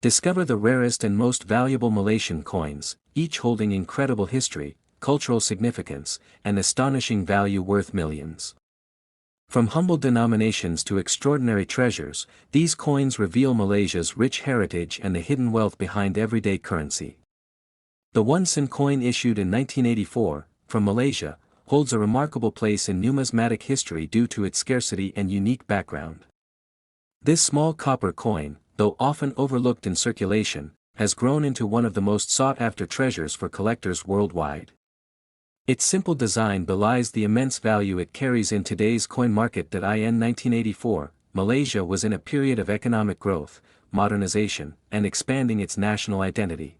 Discover the rarest and most valuable Malaysian coins, each holding incredible history, cultural significance, and astonishing value worth millions. From humble denominations to extraordinary treasures, these coins reveal Malaysia's rich heritage and the hidden wealth behind everyday currency. The 1 sen coin issued in 1984, from Malaysia, holds a remarkable place in numismatic history due to its scarcity and unique background. This small copper coin, though often overlooked in circulation, has grown into one of the most sought-after treasures for collectors worldwide. Its simple design belies the immense value it carries in today's coin market. In 1984, Malaysia was in a period of economic growth, modernization, and expanding its national identity.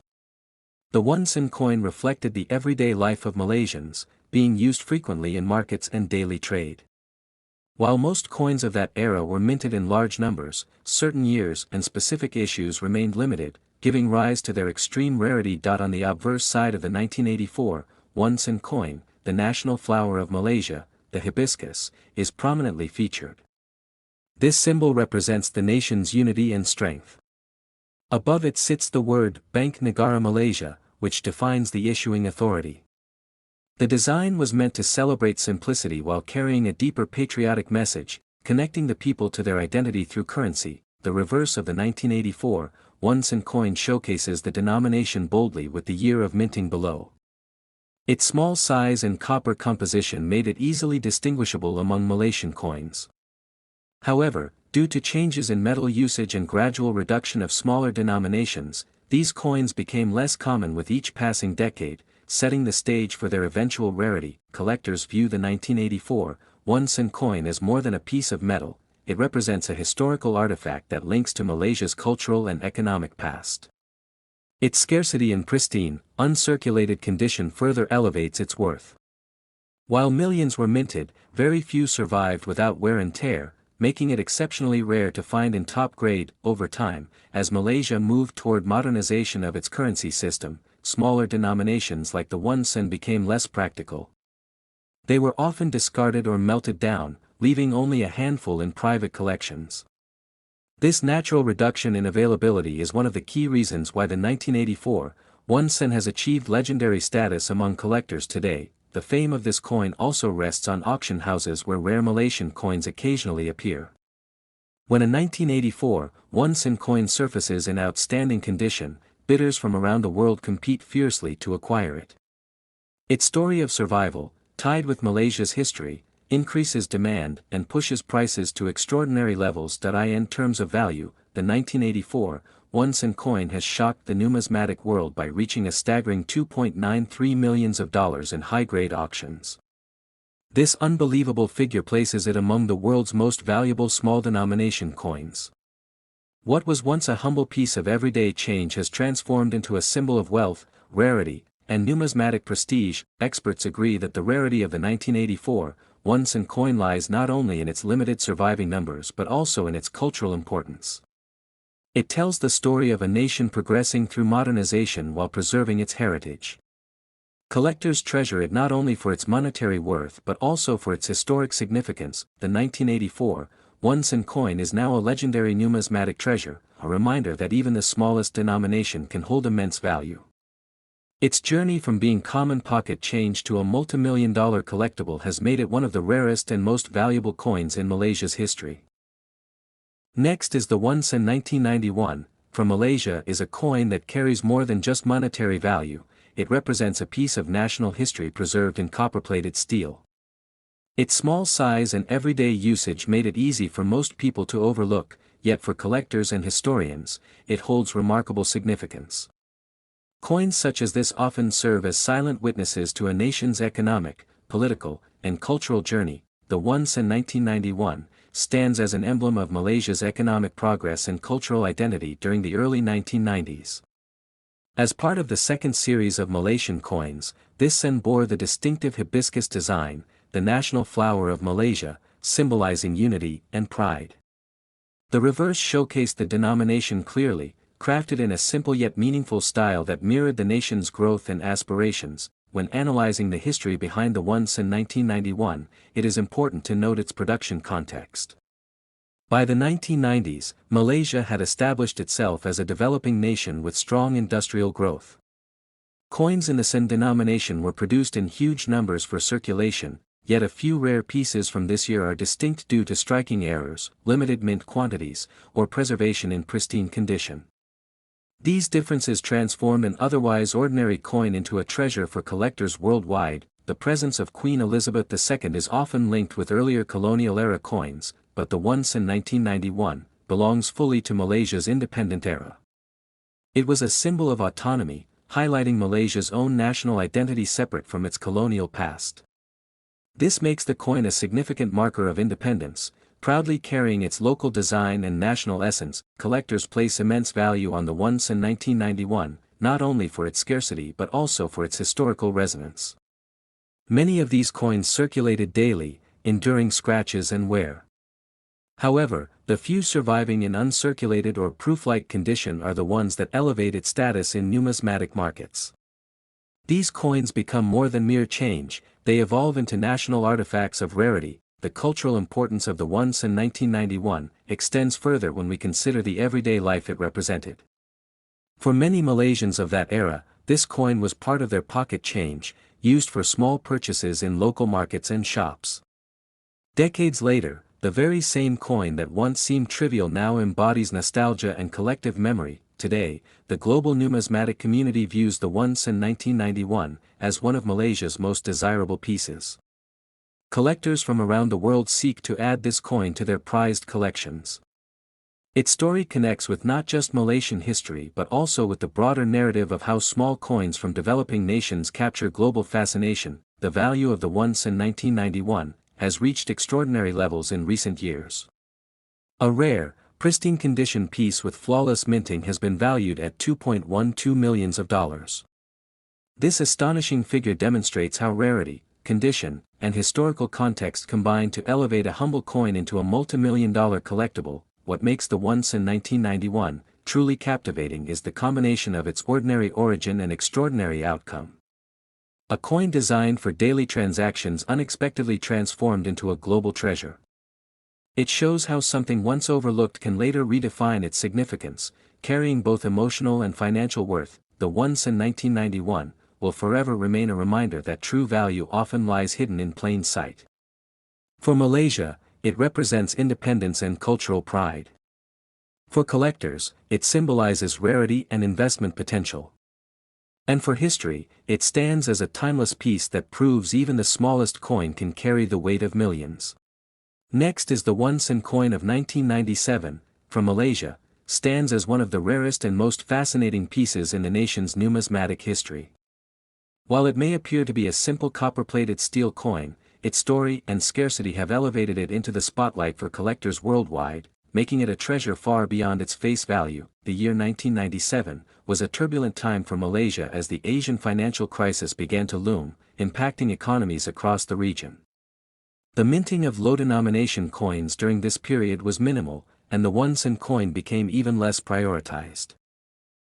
The 1 sen coin reflected the everyday life of Malaysians, being used frequently in markets and daily trade. While most coins of that era were minted in large numbers, certain years and specific issues remained limited, giving rise to their extreme rarity. On the obverse side of the 1984 1 sen coin, the national flower of Malaysia, the hibiscus, is prominently featured. This symbol represents the nation's unity and strength. Above it sits the word Bank Negara Malaysia, which defines the issuing authority. The design was meant to celebrate simplicity while carrying a deeper patriotic message, connecting the people to their identity through currency. The reverse of the 1984 1 sen coin showcases the denomination boldly with the year of minting below. Its small size and copper composition made it easily distinguishable among Malaysian coins. However, due to changes in metal usage and gradual reduction of smaller denominations, these coins became less common with each passing decade, setting the stage for their eventual rarity. Collectors view the 1984 1 sen coin as more than a piece of metal. It represents a historical artifact that links to Malaysia's cultural and economic past. Its scarcity and pristine, uncirculated condition further elevates its worth. While millions were minted, very few survived without wear and tear, making it exceptionally rare to find in top grade. Over time, as Malaysia moved toward modernization of its currency system, smaller denominations like the 1 sen became less practical. They were often discarded or melted down, leaving only a handful in private collections. This natural reduction in availability is one of the key reasons why the 1984 1 sen has achieved legendary status among collectors today. The fame of this coin also rests on auction houses where rare Malaysian coins occasionally appear. When a 1984 1 sen coin surfaces in outstanding condition, bidders from around the world compete fiercely to acquire it. Its story of survival, tied with Malaysia's history, increases demand and pushes prices to extraordinary levels. In terms of value, the 1984 1 sen coin has shocked the numismatic world by reaching a staggering $2.93 million in high-grade auctions. This unbelievable figure places it among the world's most valuable small-denomination coins. What was once a humble piece of everyday change has transformed into a symbol of wealth, rarity, and numismatic prestige. Experts agree that the rarity of the 1984 1 sen coin lies not only in its limited surviving numbers but also in its cultural importance. It tells the story of a nation progressing through modernization while preserving its heritage. Collectors treasure it not only for its monetary worth but also for its historic significance. The 1984 1 sen coin is now a legendary numismatic treasure, a reminder that even the smallest denomination can hold immense value. Its journey from being common pocket change to a multi-million-dollar collectible has made it one of the rarest and most valuable coins in Malaysia's history. Next is the 1 sen 1991, from Malaysia, is a coin that carries more than just monetary value. It represents a piece of national history preserved in copper-plated steel. Its small size and everyday usage made it easy for most people to overlook, yet for collectors and historians, it holds remarkable significance. Coins such as this often serve as silent witnesses to a nation's economic, political, and cultural journey. The 1 sen 1991 stands as an emblem of Malaysia's economic progress and cultural identity during the early 1990s. As part of the second series of Malaysian coins, this sen bore the distinctive hibiscus design, the national flower of Malaysia, symbolizing unity and pride. The reverse showcased the denomination clearly, crafted in a simple yet meaningful style that mirrored the nation's growth and aspirations. When analyzing the history behind the 1 sen 1991, it is important to note its production context. By the 1990s, Malaysia had established itself as a developing nation with strong industrial growth. Coins in the sen denomination were produced in huge numbers for circulation, yet a few rare pieces from this year are distinct due to striking errors, limited mint quantities, or preservation in pristine condition. These differences transformed an otherwise ordinary coin into a treasure for collectors worldwide. The presence of Queen Elizabeth II is often linked with earlier colonial-era coins, but the one sen 1991 belongs fully to Malaysia's independent era. It was a symbol of autonomy, highlighting Malaysia's own national identity separate from its colonial past. This makes the coin a significant marker of independence, proudly carrying its local design and national essence. Collectors place immense value on the one sen 1991, not only for its scarcity but also for its historical resonance. Many of these coins circulated daily, enduring scratches and wear. However, the few surviving in uncirculated or proof-like condition are the ones that elevate its status in numismatic markets. These coins become more than mere change, they evolve into national artifacts of rarity. The cultural importance of the one sen 1991 extends further when we consider the everyday life it represented. For many Malaysians of that era, this coin was part of their pocket change, used for small purchases in local markets and shops. Decades later, the very same coin that once seemed trivial now embodies nostalgia and collective memory. Today, the global numismatic community views the one sen 1991 as one of Malaysia's most desirable pieces. Collectors from around the world seek to add this coin to their prized collections. Its story connects with not just Malaysian history but also with the broader narrative of how small coins from developing nations capture global fascination. The value of the one sen 1991 has reached extraordinary levels in recent years. A rare, pristine condition piece with flawless minting has been valued at $2.12 million. This astonishing figure demonstrates how rarity, condition, and historical context combine to elevate a humble coin into a multi-million-dollar collectible. What makes the one sen 1991 truly captivating is the combination of its ordinary origin and extraordinary outcome. A coin designed for daily transactions unexpectedly transformed into a global treasure. It shows how something once overlooked can later redefine its significance, carrying both emotional and financial worth. The one sen 1991 will forever remain a reminder that true value often lies hidden in plain sight. For Malaysia, it represents independence and cultural pride. For collectors, it symbolizes rarity and investment potential. And for history, it stands as a timeless piece that proves even the smallest coin can carry the weight of millions. Next is the one sen coin of 1997, from Malaysia, stands as one of the rarest and most fascinating pieces in the nation's numismatic history. While it may appear to be a simple copper-plated steel coin, its story and scarcity have elevated it into the spotlight for collectors worldwide, making it a treasure far beyond its face value. The year 1997 was a turbulent time for Malaysia as the Asian financial crisis began to loom, impacting economies across the region. The minting of low-denomination coins during this period was minimal, and the one sen coin became even less prioritized.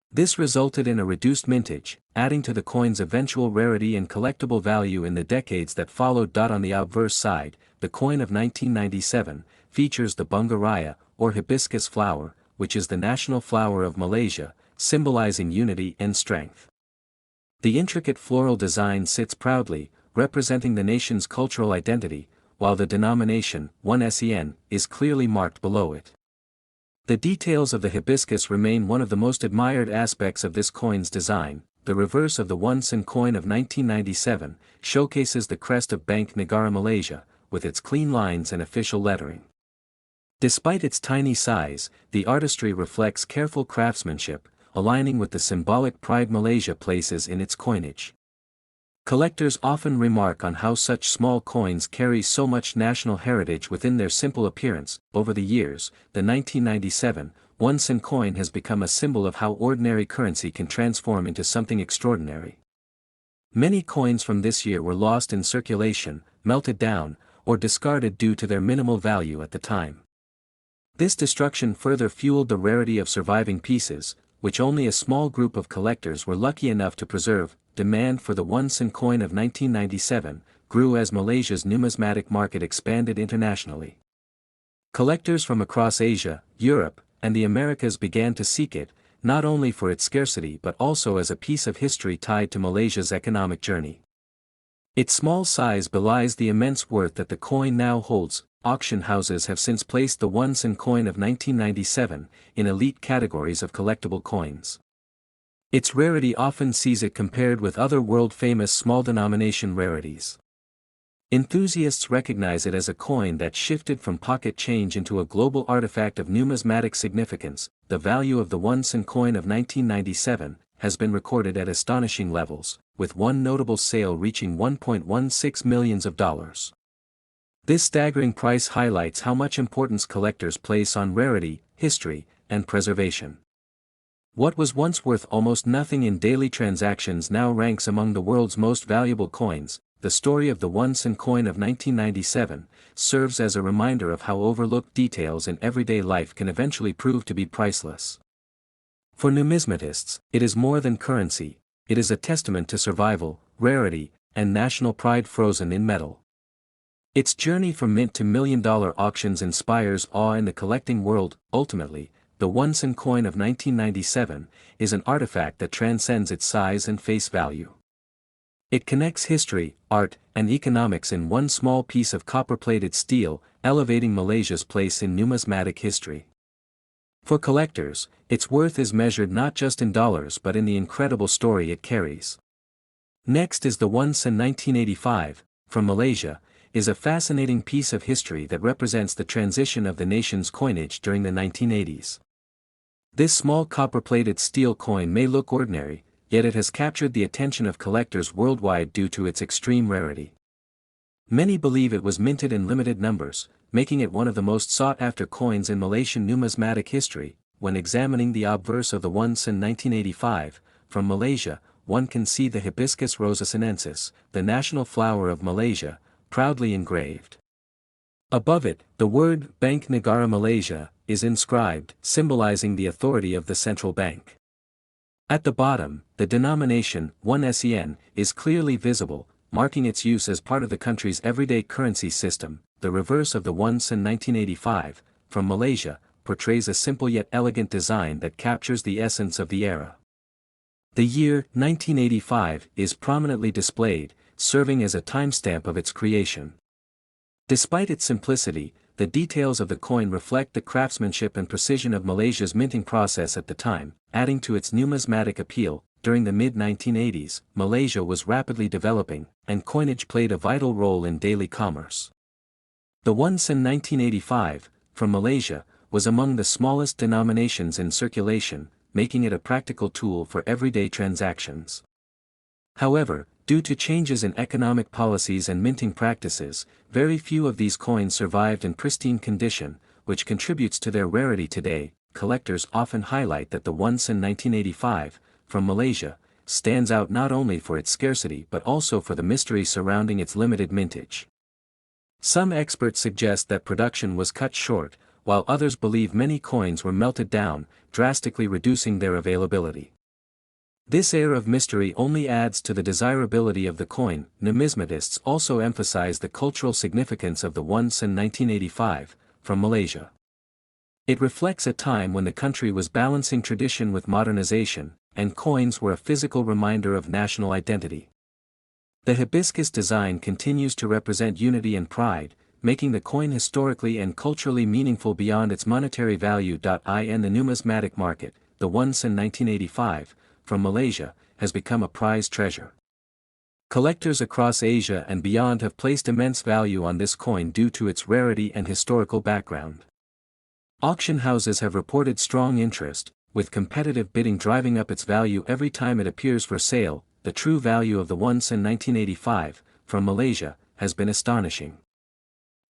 This resulted in a reduced mintage, adding to the coin's eventual rarity and collectible value in the decades that followed. On the obverse side, the coin of 1997 features the bunga raya, or hibiscus flower, which is the national flower of Malaysia, symbolizing unity and strength. The intricate floral design sits proudly, representing the nation's cultural identity, while the denomination, 1 sen, is clearly marked below it. The details of the hibiscus remain one of the most admired aspects of this coin's design. The reverse of the one sen coin of 1997 showcases the crest of Bank Negara Malaysia, with its clean lines and official lettering. Despite its tiny size, the artistry reflects careful craftsmanship, aligning with the symbolic pride Malaysia places in its coinage. Collectors often remark on how such small coins carry so much national heritage within their simple appearance. Over the years, the 1997 one sen coin has become a symbol of how ordinary currency can transform into something extraordinary. Many coins from this year were lost in circulation, melted down, or discarded due to their minimal value at the time. This destruction further fueled the rarity of surviving pieces, which only a small group of collectors were lucky enough to preserve. Demand for the one sen coin of 1997 grew as Malaysia's numismatic market expanded internationally. Collectors from across Asia, Europe, and the Americas began to seek it, not only for its scarcity but also as a piece of history tied to Malaysia's economic journey. Its small size belies the immense worth that the coin now holds. Auction houses have since placed the 1 sen coin of 1997 in elite categories of collectible coins. Its rarity often sees it compared with other world-famous small-denomination rarities. Enthusiasts recognize it as a coin that shifted from pocket change into a global artifact of numismatic significance. The value of the 1 sen coin of 1997 has been recorded at astonishing levels, with one notable sale reaching $1.16 million. This staggering price highlights how much importance collectors place on rarity, history, and preservation. What was once worth almost nothing in daily transactions now ranks among the world's most valuable coins. The story of the 1 sen coin of 1997 serves as a reminder of how overlooked details in everyday life can eventually prove to be priceless. For numismatists, it is more than currency, it is a testament to survival, rarity, and national pride frozen in metal. Its journey from mint to million-dollar auctions inspires awe in the collecting world. Ultimately, the 1 sen coin of 1997 is an artifact that transcends its size and face value. It connects history, art, and economics in one small piece of copper-plated steel, elevating Malaysia's place in numismatic history. For collectors, its worth is measured not just in dollars but in the incredible story it carries. Next is the 1 sen 1985, from Malaysia, is a fascinating piece of history that represents the transition of the nation's coinage during the 1980s. This small copper-plated steel coin may look ordinary, yet it has captured the attention of collectors worldwide due to its extreme rarity. Many believe it was minted in limited numbers, making it one of the most sought-after coins in Malaysian numismatic history. When examining the obverse of the 1 sen 1985, from Malaysia, one can see the Hibiscus rosa sinensis, the national flower of Malaysia, proudly engraved. Above it, the word Bank Negara Malaysia is inscribed, symbolizing the authority of the central bank. At the bottom, the denomination 1 sen is clearly visible, marking its use as part of the country's everyday currency system. The reverse of the 1 sen 1985, from Malaysia, portrays a simple yet elegant design that captures the essence of the era. The year 1985 is prominently displayed, serving as a timestamp of its creation. Despite its simplicity, the details of the coin reflect the craftsmanship and precision of Malaysia's minting process at the time, adding to its numismatic appeal. During the mid-1980s, Malaysia was rapidly developing, and coinage played a vital role in daily commerce. The 1 sen 1985, from Malaysia, was among the smallest denominations in circulation, making it a practical tool for everyday transactions. However, due to changes in economic policies and minting practices, very few of these coins survived in pristine condition, which contributes to their rarity today. Collectors often highlight that the 1 sen 1985, from Malaysia, stands out not only for its scarcity but also for the mystery surrounding its limited mintage. Some experts suggest that production was cut short, while others believe many coins were melted down, drastically reducing their availability. This air of mystery only adds to the desirability of the coin. Numismatists also emphasize the cultural significance of the 1 sen 1985, from Malaysia. It reflects a time when the country was balancing tradition with modernization, and coins were a physical reminder of national identity. The hibiscus design continues to represent unity and pride, making the coin historically and culturally meaningful beyond its monetary value. In the numismatic market, the 1 sen 1985, from Malaysia, has become a prized treasure. Collectors across Asia and beyond have placed immense value on this coin due to its rarity and historical background. Auction houses have reported strong interest, with competitive bidding driving up its value every time it appears for sale. The true value of the 1 sen 1985, from Malaysia, has been astonishing.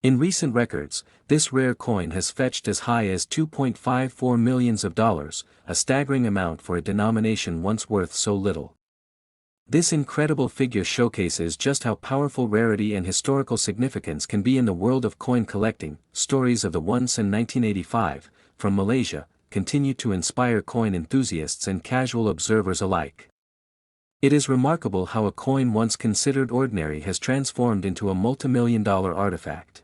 In recent records, this rare coin has fetched as high as $2.54 million, a staggering amount for a denomination once worth so little. This incredible figure showcases just how powerful rarity and historical significance can be in the world of coin collecting. Stories of the 1 sen 1985, from Malaysia, continue to inspire coin enthusiasts and casual observers alike. It is remarkable how a coin once considered ordinary has transformed into a multimillion-dollar artifact.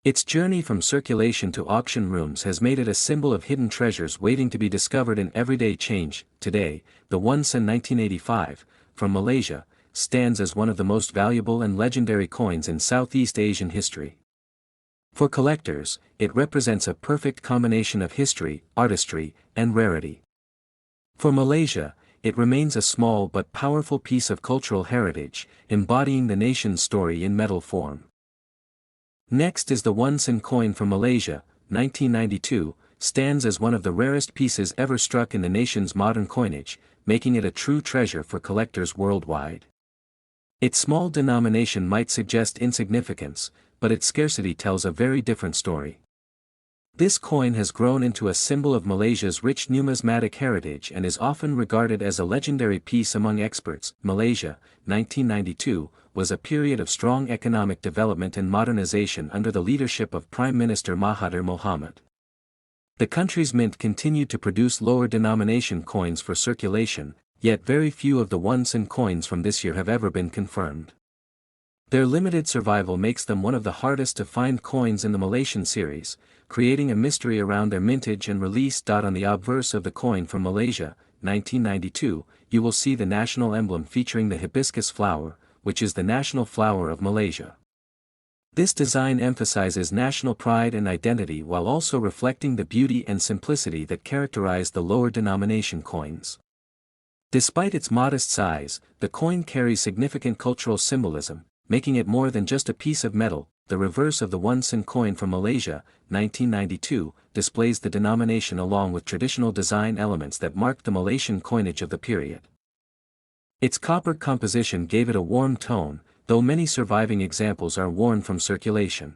Its journey from circulation to auction rooms has made it a symbol of hidden treasures waiting to be discovered in everyday change. Today, the 1 sen 1985, from Malaysia, stands as one of the most valuable and legendary coins in Southeast Asian history. For collectors, it represents a perfect combination of history, artistry, and rarity. For Malaysia, it remains a small but powerful piece of cultural heritage, embodying the nation's story in metal form. Next is the 1 sen coin from Malaysia, 1992, stands as one of the rarest pieces ever struck in the nation's modern coinage, making it a true treasure for collectors worldwide. Its small denomination might suggest insignificance, but its scarcity tells a very different story. This coin has grown into a symbol of Malaysia's rich numismatic heritage and is often regarded as a legendary piece among experts. Malaysia, 1992, was a period of strong economic development and modernization under the leadership of Prime Minister Mahathir Mohamad. The country's mint continued to produce lower denomination coins for circulation, yet very few of the 1 sen coins from this year have ever been confirmed. Their limited survival makes them one of the hardest to find coins in the Malaysian series, creating a mystery around their mintage and release. On the obverse of the coin from Malaysia, 1992, you will see the national emblem featuring the hibiscus flower, which is the national flower of Malaysia. This design emphasizes national pride and identity while also reflecting the beauty and simplicity that characterize the lower denomination coins. Despite its modest size, the coin carries significant cultural symbolism, making it more than just a piece of metal. The reverse of the 1 sen coin from Malaysia, 1992, displays the denomination along with traditional design elements that marked the Malaysian coinage of the period. Its copper composition gave it a warm tone, though many surviving examples are worn from circulation.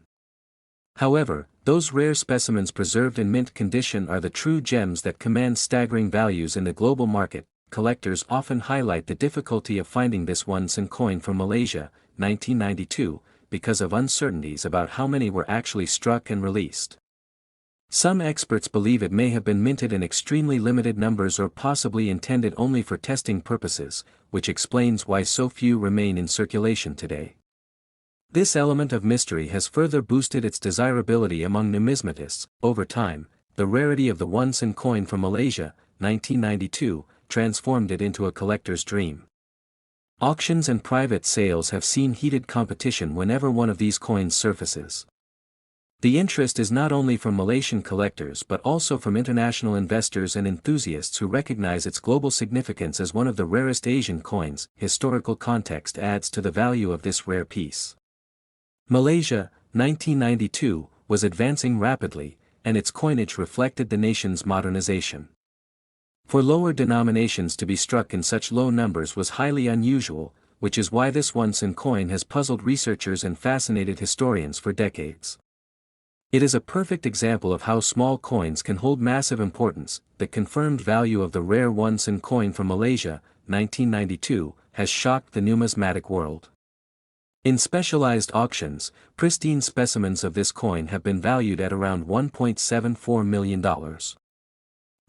However, those rare specimens preserved in mint condition are the true gems that command staggering values in the global market. Collectors often highlight the difficulty of finding this 1 sen coin from Malaysia, 1992, because of uncertainties about how many were actually struck and released. Some experts believe it may have been minted in extremely limited numbers or possibly intended only for testing purposes, which explains why so few remain in circulation today. This element of mystery has further boosted its desirability among numismatists. Over time, the rarity of the 1 sen coin from Malaysia, 1992, transformed it into a collector's dream. Auctions and private sales have seen heated competition whenever one of these coins surfaces. The interest is not only from Malaysian collectors but also from international investors and enthusiasts who recognize its global significance as one of the rarest Asian coins. Historical context adds to the value of this rare piece. Malaysia, 1992, was advancing rapidly, and its coinage reflected the nation's modernization. For lower denominations to be struck in such low numbers was highly unusual, which is why this 1 sen coin has puzzled researchers and fascinated historians for decades. It is a perfect example of how small coins can hold massive importance. The confirmed value of the rare 1 sen coin from Malaysia, 1992, has shocked the numismatic world. In specialized auctions, pristine specimens of this coin have been valued at around $1.74 million.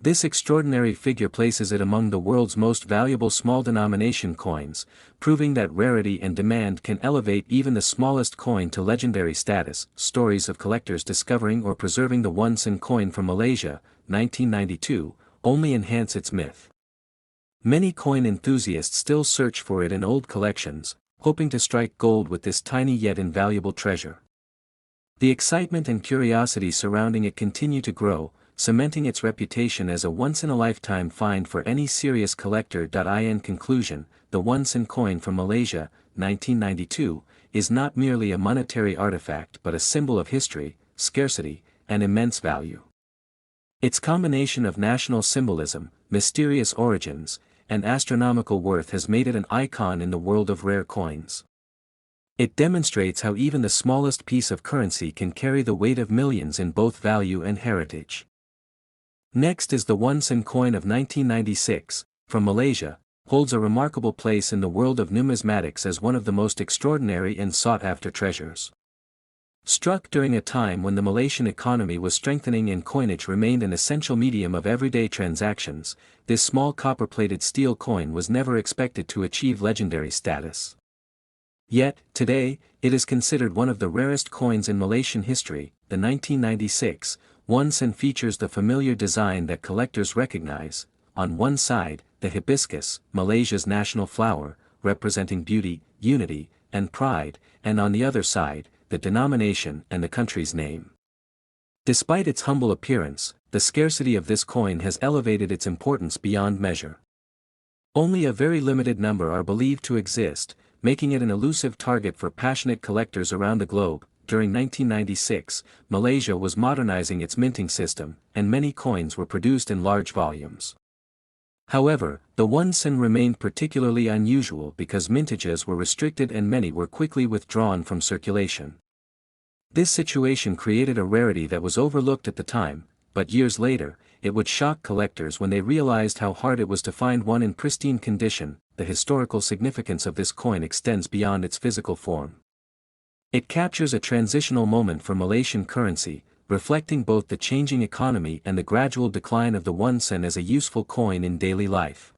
This extraordinary figure places it among the world's most valuable small-denomination coins, proving that rarity and demand can elevate even the smallest coin to legendary status. Stories of collectors discovering or preserving the 1 sen coin from Malaysia, 1992, only enhance its myth. Many coin enthusiasts still search for it in old collections, hoping to strike gold with this tiny yet invaluable treasure. The excitement and curiosity surrounding it continue to grow, cementing its reputation as a once-in-a-lifetime find for any serious collector. In conclusion, the 1 sen coin from Malaysia, 1992, is not merely a monetary artifact but a symbol of history, scarcity, and immense value. Its combination of national symbolism, mysterious origins, and astronomical worth has made it an icon in the world of rare coins. It demonstrates how even the smallest piece of currency can carry the weight of millions in both value and heritage. Next is the 1 sen coin of 1996, from Malaysia, holds a remarkable place in the world of numismatics as one of the most extraordinary and sought-after treasures. Struck during a time when the Malaysian economy was strengthening and coinage remained an essential medium of everyday transactions, this small copper-plated steel coin was never expected to achieve legendary status. Yet, today, it is considered one of the rarest coins in Malaysian history. The 1996 1 sen features the familiar design that collectors recognize. On one side, the hibiscus, Malaysia's national flower, representing beauty, unity, and pride, and on the other side, the denomination and the country's name. Despite its humble appearance, the scarcity of this coin has elevated its importance beyond measure. Only a very limited number are believed to exist, making it an elusive target for passionate collectors around the globe. During 1996, Malaysia was modernizing its minting system, and many coins were produced in large volumes. However, the 1 sen remained particularly unusual because mintages were restricted and many were quickly withdrawn from circulation. This situation created a rarity that was overlooked at the time, but years later, it would shock collectors when they realized how hard it was to find one in pristine condition. The historical significance of this coin extends beyond its physical form. It captures a transitional moment for Malaysian currency, reflecting both the changing economy and the gradual decline of the 1 sen as a useful coin in daily life.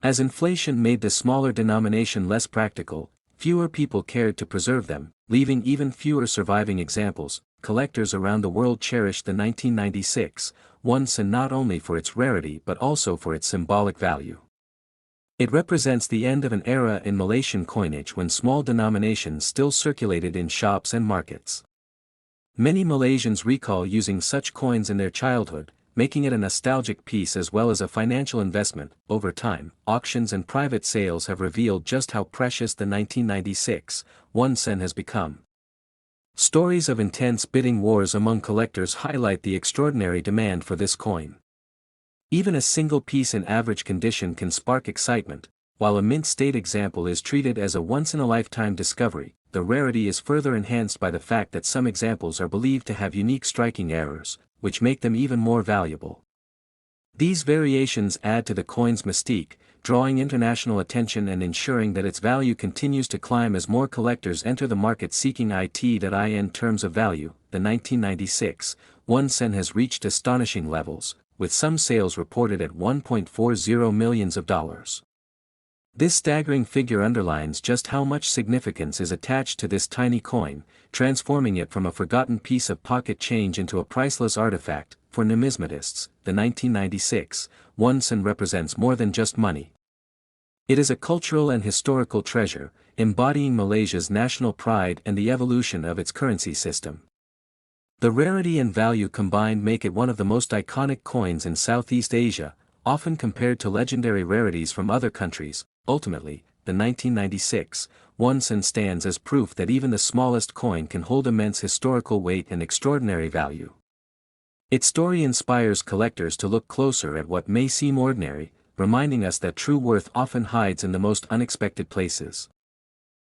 As inflation made the smaller denomination less practical, fewer people cared to preserve them, leaving even fewer surviving examples. Collectors around the world cherish the 1996 1 sen not only for its rarity but also for its symbolic value. It represents the end of an era in Malaysian coinage when small denominations still circulated in shops and markets. Many Malaysians recall using such coins in their childhood, making it a nostalgic piece as well as a financial investment. Over time, auctions and private sales have revealed just how precious the 1996 1 sen has become. Stories of intense bidding wars among collectors highlight the extraordinary demand for this coin. Even a single piece in average condition can spark excitement. While a mint state example is treated as a once-in-a-lifetime discovery, the rarity is further enhanced by the fact that some examples are believed to have unique striking errors, which make them even more valuable. These variations add to the coin's mystique, drawing international attention and ensuring that its value continues to climb as more collectors enter the market seeking it. In terms of value, the 1996 1 sen has reached astonishing levels, with some sales reported at $1.40 million. This staggering figure underlines just how much significance is attached to this tiny coin, transforming it from a forgotten piece of pocket change into a priceless artifact. For numismatists, the 1996 1 sen represents more than just money. It is a cultural and historical treasure, embodying Malaysia's national pride and the evolution of its currency system. The rarity and value combined make it one of the most iconic coins in Southeast Asia, often compared to legendary rarities from other countries. Ultimately, the 1996 1 sen stands as proof that even the smallest coin can hold immense historical weight and extraordinary value. Its story inspires collectors to look closer at what may seem ordinary, reminding us that true worth often hides in the most unexpected places.